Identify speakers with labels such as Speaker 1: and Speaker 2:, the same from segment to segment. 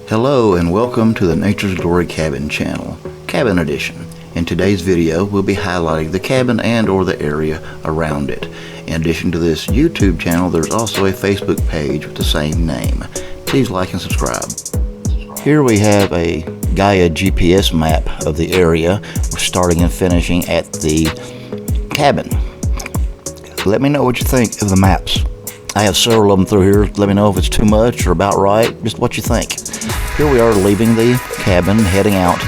Speaker 1: Hello and welcome to the Nature's Glory Cabin channel, Cabin Edition. In today's video, we'll be highlighting the cabin and or the area around it. In addition to this YouTube channel, there's also a Facebook page with the same name. Please like and subscribe. Here we have a Gaia GPS map of the area. We're starting and finishing at the cabin. Let me know what you think of the maps. I have several of them through here. Let me know if it's too much or about right, just what you think. Here we are leaving the cabin, heading out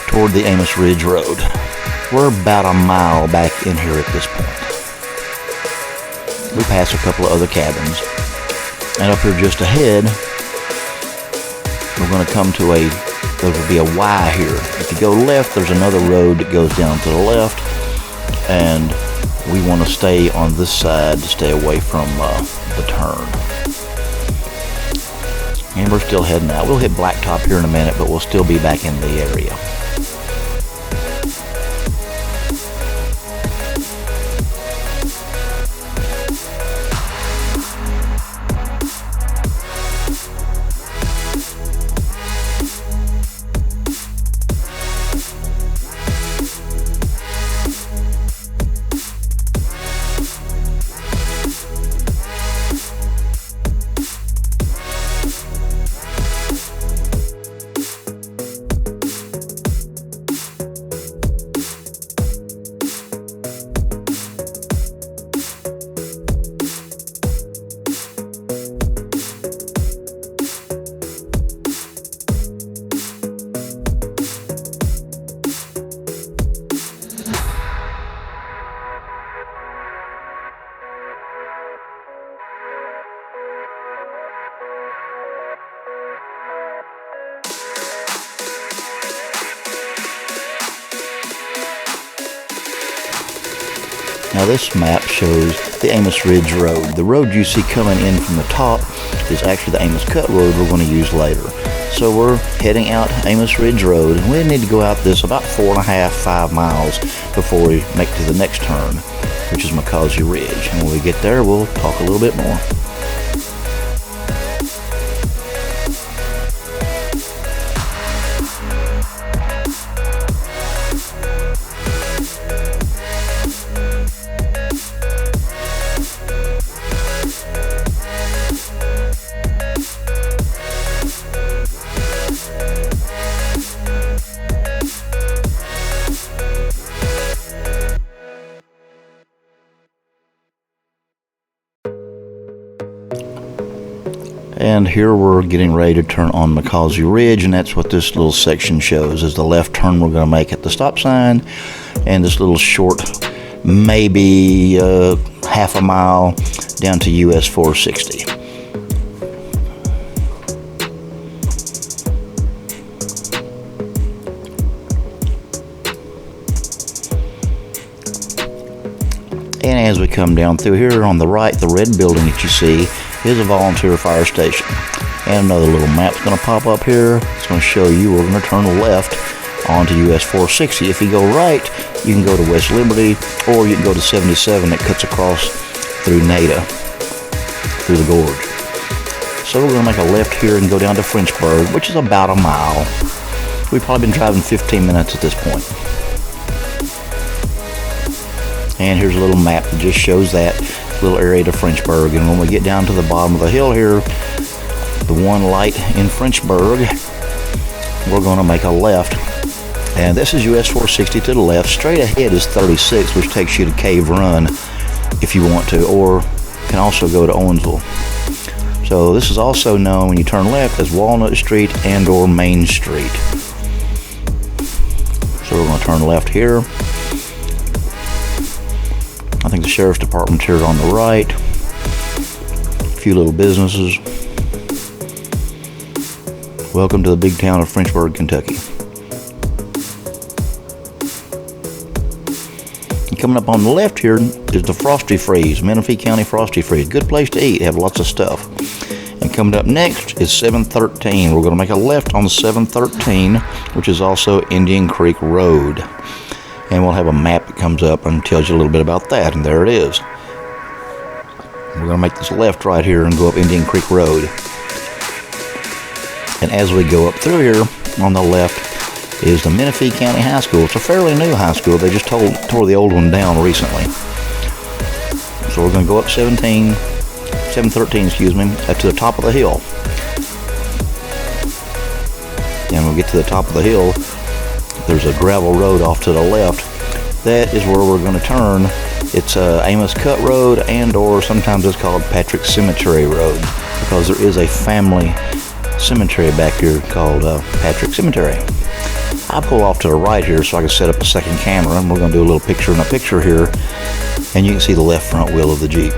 Speaker 1: toward the Amos Ridge Road. We're about a mile back in here at this point. We pass a couple of other cabins. And up here just ahead, we're going to come to there will be a Y here. If you go left, there's another road that goes down to the left. And we want to stay on this side to stay away from the turn. And we're still heading out. We'll hit Blacktop here in a minute, but we'll still be back in the area. Now this map shows the Amos Ridge Road. The road you see coming in from the top is actually the Amos Cut road we're going to use later. So we're heading out Amos Ridge Road, and we need to go out this about 4.5–5 miles before we make to the next turn, which is McCausey Ridge. And when we get there, we'll talk a little bit more. And here we're getting ready to turn on McCausey Ridge, and that's what this little section shows, is the left turn we're going to make at the stop sign, and this little short, maybe half a mile down to US 460. And as we come down through here on the right, the red building that you see is a volunteer fire station. And another little map's going to pop up here. It's going to show you we're going to turn left onto US 460. If you go right, you can go to West Liberty, or you can go to 77 that cuts across through Nada, through the gorge. So we're going to make a left here and go down to Frenchburg, which is about a mile. We've probably been driving 15 minutes at this point. And here's a little map that just shows that little area to Frenchburg. And when we get down to the bottom of the hill here, the one light in Frenchburg, we're going to make a left. And this is US 460 to the left. Straight ahead is 36, which takes you to Cave Run if you want to, or can also go to Owensville. So this is also known when you turn left as Walnut Street and or Main Street. So we're going to turn left here. I think the Sheriff's Department here on the right. A few little businesses. Welcome to the big town of Frenchburg, Kentucky. And coming up on the left here is the Frosty Freeze, Menifee County Frosty Freeze. Good place to eat, have lots of stuff. And coming up next is 713. We're going to make a left on 713, which is also Indian Creek Road. And we'll have a map that comes up and tells you a little bit about that, and there it is. We're going to make this left right here and go up Indian Creek Road. And as we go up through here, on the left is the Menifee County High School. It's a fairly new high school. They just tore the old one down recently. So we're going to go up 713, up to the top of the hill. And we'll get to the top of the hill. There's a gravel road off to the left. That is where we're going to turn. It's Amos Cut Road, and or sometimes it's called Patrick Cemetery Road, because there is a family cemetery back here called Patrick Cemetery. I pull off to the right here so I can set up a second camera, and we're going to do a little picture in a picture here, and you can see the left front wheel of the Jeep.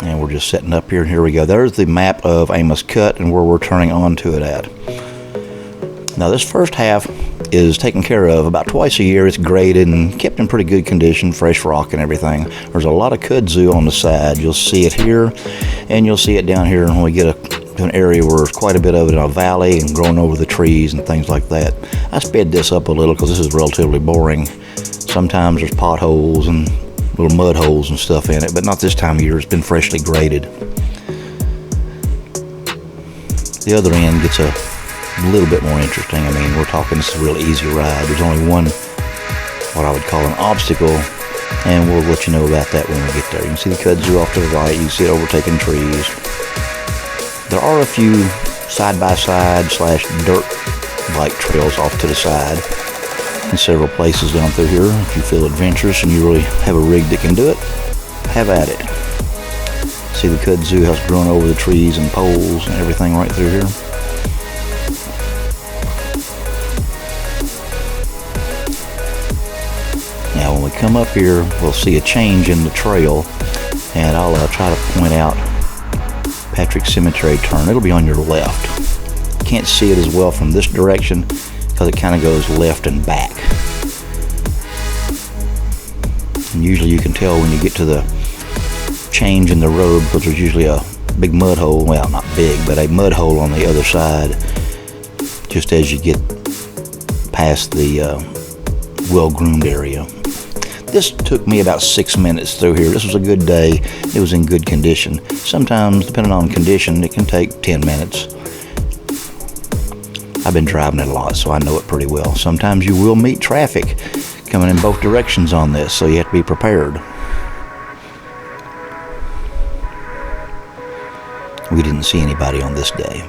Speaker 1: And we're just setting up here, and here we go. There's the map of Amos Cut and where we're turning onto it at. Now this first half is taken care of about twice a year. It's graded and kept in pretty good condition, fresh rock and everything. There's a lot of kudzu on the side. You'll see it here, and you'll see it down here when we get to an area where there's quite a bit of it in a valley and growing over the trees and things like that. I sped this up a little because this is relatively boring. Sometimes there's potholes and little mud holes and stuff in it, but not this time of year. It's been freshly graded. The other end gets a little bit more interesting. I mean, we're talking, this is a real easy ride. There's only one, what I would call an obstacle, and we'll let you know about that when we get there. You can see the kudzu off to the right. You can see it overtaking trees. There are a few side-by-side / dirt bike trails off to the side in several places down through here. If you feel adventurous and you really have a rig that can do it, have at it. See the kudzu has grown over the trees and poles and everything right through here. Now when we come up here, we'll see a change in the trail, and I'll try to point out Patrick Cemetery turn. It'll be on your left. Can't see it as well from this direction because it kind of goes left and back. And usually you can tell when you get to the change in the road because there's usually a big mud hole, well, not big, but a mud hole on the other side just as you get past the well-groomed area. This took me about 6 minutes through here. This was a good day. It was in good condition. Sometimes, depending on condition, it can take 10 minutes. I've been driving it a lot, so I know it pretty well. Sometimes you will meet traffic coming in both directions on this, so you have to be prepared. We didn't see anybody on this day.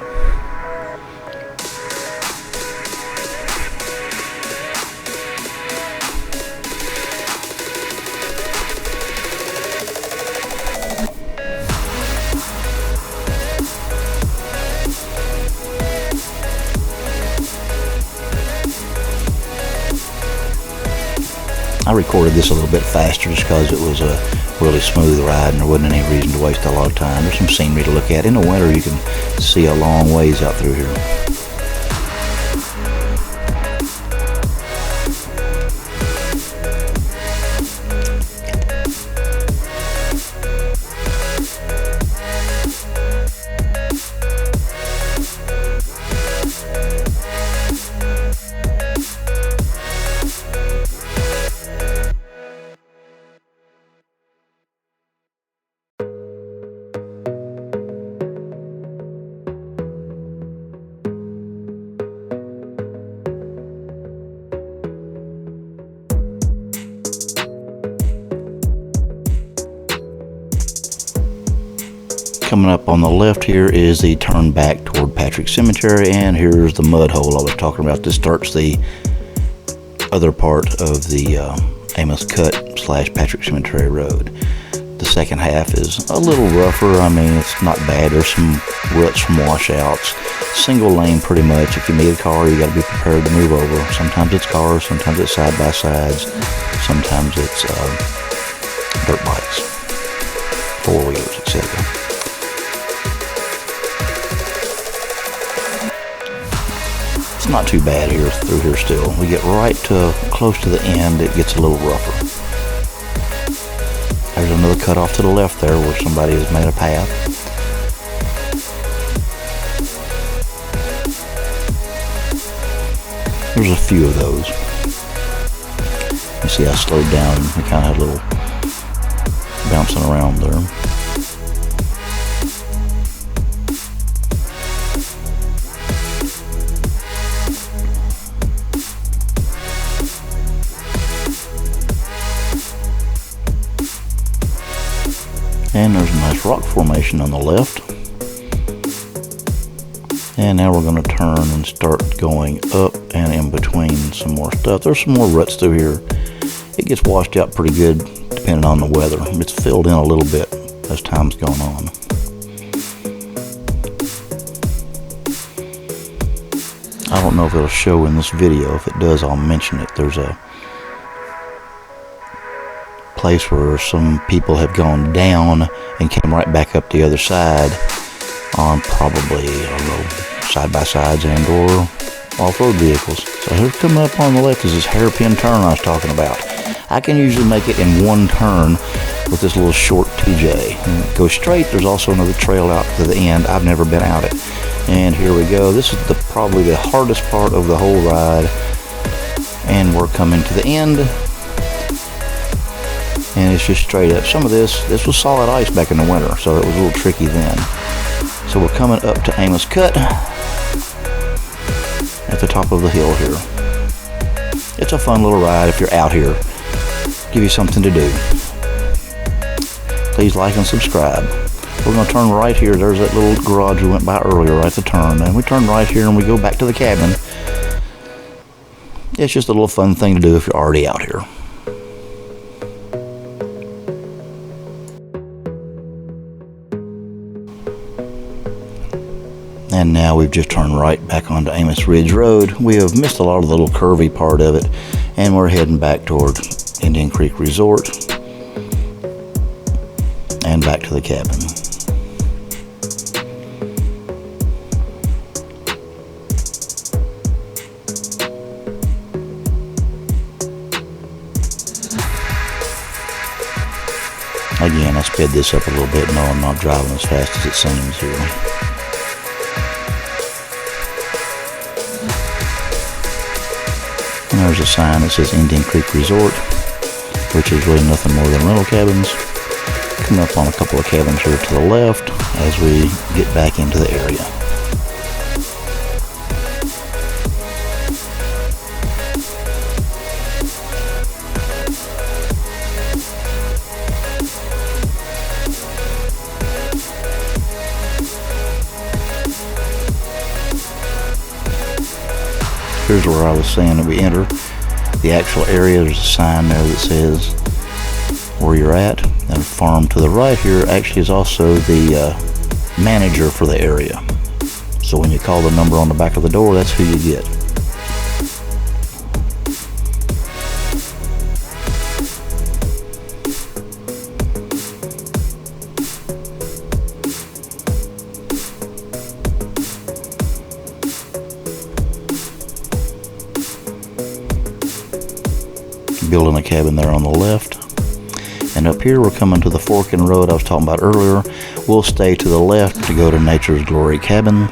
Speaker 1: I recorded this a little bit faster just because it was a really smooth ride and there wasn't any reason to waste a lot of time. There's some scenery to look at. In the winter you can see a long ways out through here. Coming up on the left here is the turn back toward Patrick Cemetery, and here's the mud hole I was talking about. This starts the other part of the Amos Cut / Patrick Cemetery Road. The second half is a little rougher. I mean, it's not bad. There's some ruts from washouts. Single lane pretty much. If you meet a car, you got to be prepared to move over. Sometimes it's cars, sometimes it's side-by-sides, sometimes it's dirt bikes, four-wheelers, etc. It's not too bad here through here still. We get right to close to the end, it gets a little rougher. There's another cut off to the left there where somebody has made a path. There's a few of those. You see I slowed down. We kind of had a little messing around there. And there's a nice rock formation on the left. And now we're going to turn and start going up and in between some more stuff. There's some more ruts through here. It gets washed out pretty good depending on the weather. It's filled in a little bit as time's gone on. I don't know if it'll show in this video. If it does, I'll mention it. There's a place where some people have gone down and came right back up the other side on probably, I don't know, side-by-sides and or off-road vehicles. So here coming up on the left is this hairpin turn I was talking about. I can usually make it in one turn with this little short TJ. And go straight. There's also another trail out to the end. I've never been out it. And here we go. This is probably the hardest part of the whole ride. And we're coming to the end. And it's just straight up. Some of this was solid ice back in the winter, so it was a little tricky then. So we're coming up to Amos Cut at the top of the hill here. It's a fun little ride if you're out here. Give you something to do. Please like and subscribe. We're going to turn right here. There's that little garage we went by earlier, right at the turn. And we turn right here and we go back to the cabin. It's just a little fun thing to do if you're already out here. And now we've just turned right back onto Amos Ridge Road. We have missed a lot of the little curvy part of it, and we're heading back toward Indian Creek Resort and back to the cabin. Again, I sped this up a little bit. No, I'm not driving as fast as it seems here. And there's a sign that says Indian Creek Resort, which is really nothing more than rental cabins. Coming up on a couple of cabins here to the left as we get back into the area. Here's where I was saying that we enter the actual area. There's a sign there that says where you're at. And farm to the right here actually is also the manager for the area. So when you call the number on the back of the door, that's who you get. Building a cabin there on the left. And up here we're coming to the fork in the road I was talking about earlier. We'll stay to the left to go to Nature's Glory Cabin.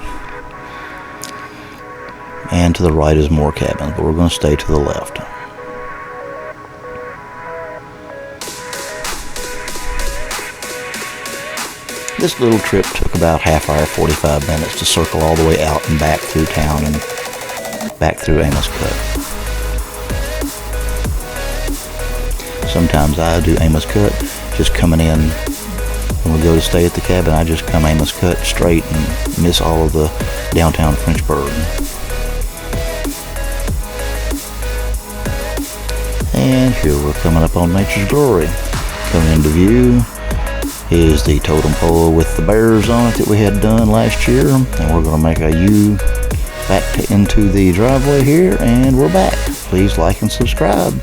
Speaker 1: And to the right is more cabins, but we're going to stay to the left. This little trip took about half hour, 45 minutes to circle all the way out and back through town and back through Amos Cut. Sometimes I do Amos Cut, just coming in. When we go to stay at the cabin, I just come Amos Cut straight and miss all of the downtown Frenchburg. And here we're coming up on Nature's Glory. Coming into view is the totem pole with the bears on it that we had done last year. And we're going to make a U back into the driveway here, and we're back. Please like and subscribe.